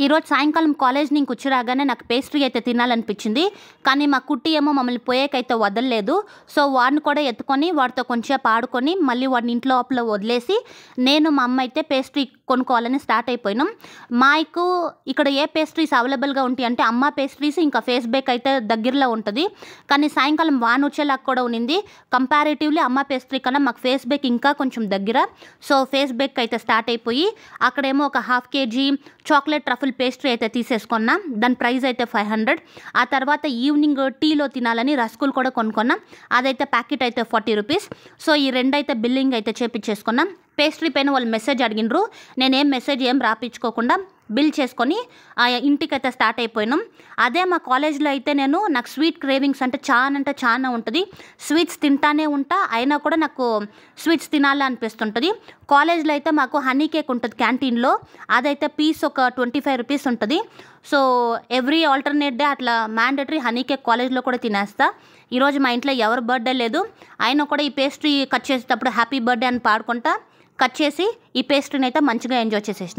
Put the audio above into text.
ఈరోజు సాయంకాలం కాలేజ్ నుంచి వచ్చి రాగానే నాకు పేస్ట్రీ అయితే తినాలనిపించింది. కానీ మా కుట్టి ఏమో మమ్మల్ని పోయేకైతే వదలలేదు. సో వాడిని కూడా ఎత్తుకొని వాడితో కొంచెంసేపు ఆడుకొని మళ్ళీ వాడిని ఇంట్లో లోపల వదిలేసి నేను మా అమ్మ అయితే పేస్ట్రీ కొనుక్కోవాలని స్టార్ట్ అయిపోయినాం. మాకు ఇక్కడ ఏ పేస్ట్రీస్ అవైలబుల్గా ఉంటాయి అంటే అమ్మ పేస్ట్రీస్ ఇంకా ఫేస్ బేక్ అయితే దగ్గరలో ఉంటుంది. కానీ సాయంకాలం వాన్ వచ్చేలాగా కూడా ఉన్నింది. కంపారిటివ్లీ అమ్మ పేస్ట్రీ కన్నా మాకు ఫేస్ బేక్ ఇంకా కొంచెం దగ్గర. సో ఫేస్ బేక్ అయితే స్టార్ట్ అయిపోయి అక్కడేమో ఒక 1/2 kg చాక్లెట్ ట్రఫుల్ పేస్ట్రీ అయితే తీసేసుకున్నా. దాని ప్రైస్ అయితే 500. ఆ తర్వాత ఈవినింగ్ టీలో తినాలని రస్కులు కూడా కొనుక్కున్నాం. అదైతే ప్యాకెట్ అయితే 40 రూపీస్. సో ఈ రెండైతే బిల్లింగ్ అయితే చేపించేసుకున్నాం. పేస్ట్రీ పైన వాళ్ళు మెసేజ్ అడిగినరు. నేనేం మెసేజ్ ఏం రాపించుకోకుండా బిల్ చేసుకొని ఇంటికైతే స్టార్ట్ అయిపోయినాం. అదే మా కాలేజ్లో అయితే నాకు స్వీట్ క్రేవింగ్స్ అంటే చాలా ఉంటుంది. స్వీట్స్ తింటానే ఉంటా, అయినా కూడా నాకు స్వీట్స్ తినాలి అనిపిస్తుంటుంది. కాలేజ్లో అయితే మాకు హనీ కేక్ ఉంటుంది క్యాంటీన్లో. అదైతే పీస్ ఒక 25 రూపీస్ ఉంటుంది. సో ఎవ్రీ ఆల్టర్నేట్ డే అట్లా మ్యాండేటరీ హనీ కేక్ కాలేజ్లో కూడా తినేస్తా. ఈరోజు మా ఇంట్లో ఎవరు బర్త్డే లేదు, అయినా కూడా ఈ పేస్ట్రీ కట్ చేసేటప్పుడు హ్యాపీ బర్త్డే అని పాడుకుంటా కట్ చేసి ఈ పేస్ట్రీని అయితే మంచిగా ఎంజాయ్ చేసేసిన.